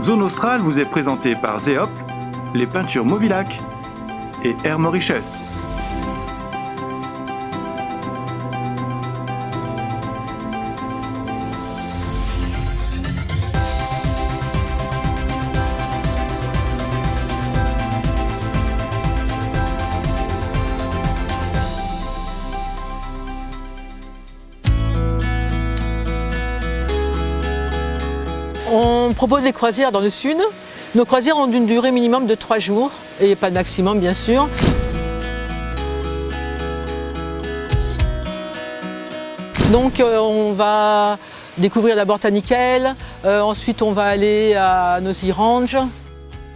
Zone Australe vous est présentée par Zeop, les peintures Movilac et Air Mauritius. On propose des croisières dans le sud. Nos croisières ont une durée minimum de 3 jours et pas de maximum bien sûr. Donc on va découvrir d'abord Taniquel, ensuite on va aller à Nosy Range.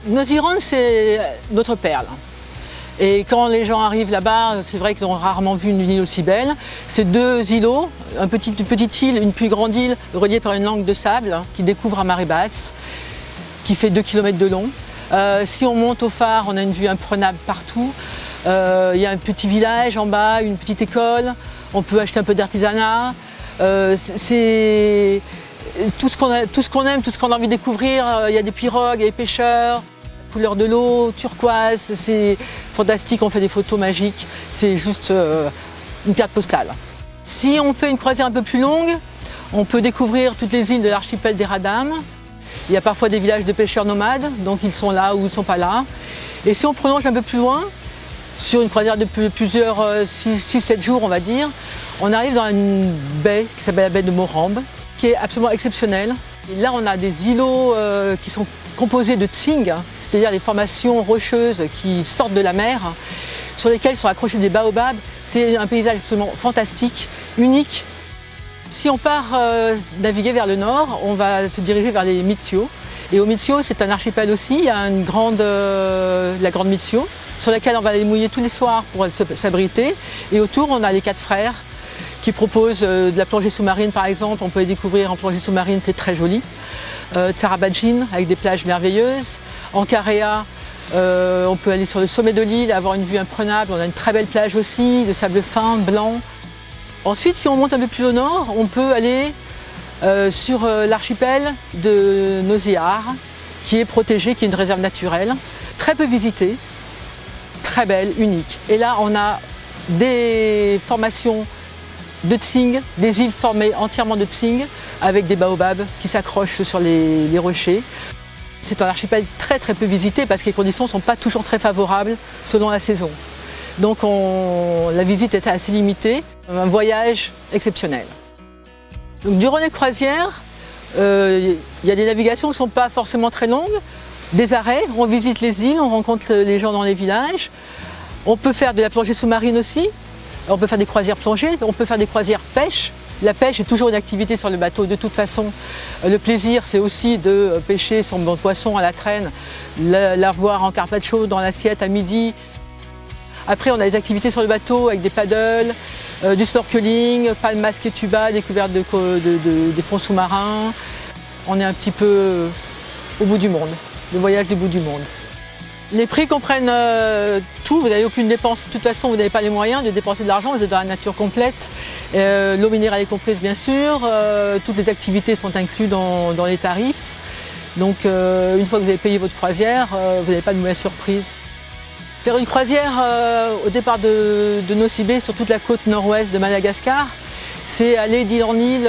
Nosy Range c'est notre perle. Et quand les gens arrivent là-bas, c'est vrai qu'ils ont rarement vu une île aussi belle. C'est 2 îlots, une petite île, une plus grande île reliée par une langue de sable qui découvre à marée basse, qui fait 2 km de long. Si on monte au phare, on a une vue imprenable partout. Il y a un petit village en bas, une petite école, on peut acheter un peu d'artisanat. C'est tout ce qu'on aime, tout ce qu'on a envie de découvrir. Il y a des pirogues, il y a des pêcheurs. Couleur de l'eau, turquoise, c'est fantastique, on fait des photos magiques, c'est juste une carte postale. Si on fait une croisière un peu plus longue, on peut découvrir toutes les îles de l'archipel des Radam. Il y a parfois des villages de pêcheurs nomades, donc ils sont là ou ils ne sont pas là. Et si on prolonge un peu plus loin, sur une croisière de plusieurs 6-7 jours on va dire, on arrive dans une baie qui s'appelle la baie de Morambe, qui est absolument exceptionnelle. Et là on a des îlots qui sont composés de tsing, c'est-à-dire des formations rocheuses qui sortent de la mer, sur lesquelles sont accrochés des baobabs. C'est un paysage absolument fantastique, unique. Si on part naviguer vers le nord, on va se diriger vers les Mitsio. Et au Mitsio, c'est un archipel aussi, il y a la grande Mitsio, sur laquelle on va aller mouiller tous les soirs pour s'abriter. Et autour, on a les 4 frères qui proposent de la plongée sous-marine par exemple. On peut les découvrir en plongée sous-marine, c'est très joli. Tsarabadjin avec des plages merveilleuses. En Karea, on peut aller sur le sommet de l'île, avoir une vue imprenable. On a une très belle plage aussi, de sable fin, blanc. Ensuite, si on monte un peu plus au nord, on peut aller sur l'archipel de Nosy-Ar, qui est protégé, qui est une réserve naturelle, très peu visitée, très belle, unique. Et là, on a des formations de tsing, des îles formées entièrement de tsing, avec des baobabs qui s'accrochent sur les rochers. C'est un archipel très peu visité parce que les conditions ne sont pas toujours très favorables selon la saison. Donc la visite est assez limitée, un voyage exceptionnel. Donc, durant les croisières, il y a des navigations qui ne sont pas forcément très longues, des arrêts, on visite les îles, on rencontre les gens dans les villages. On peut faire de la plongée sous-marine aussi. On peut faire des croisières plongées, on peut faire des croisières pêche. La pêche est toujours une activité sur le bateau de toute façon. Le plaisir, c'est aussi de pêcher son bon poisson à la traîne, la revoir en carpaccio dans l'assiette à midi. Après, on a des activités sur le bateau avec des paddles, du snorkeling, palme, masque et tuba, découverte des fonds sous-marins. On est un petit peu au bout du monde, le voyage du bout du monde. Les prix comprennent tout, vous n'avez aucune dépense, de toute façon vous n'avez pas les moyens de dépenser de l'argent, vous êtes dans la nature complète. L'eau minérale est comprise bien sûr, toutes les activités sont incluses dans les tarifs. Donc une fois que vous avez payé votre croisière, vous n'avez pas de mauvaise surprise. Faire une croisière au départ de Nosy Be sur toute la côte nord-ouest de Madagascar, c'est aller d'île en île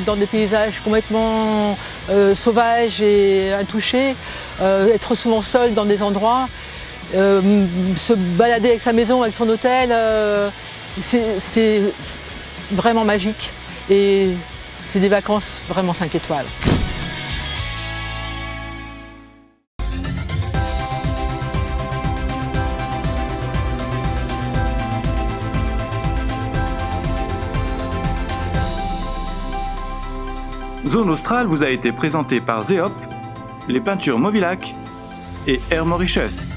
dans des paysages complètement sauvages et intouchés, être souvent seul dans des endroits, se balader avec sa maison, avec son hôtel, c'est vraiment magique et c'est des vacances vraiment 5 étoiles. Zone Australe vous a été présentée par Zeop, les peintures Movilac et Air Mauritius.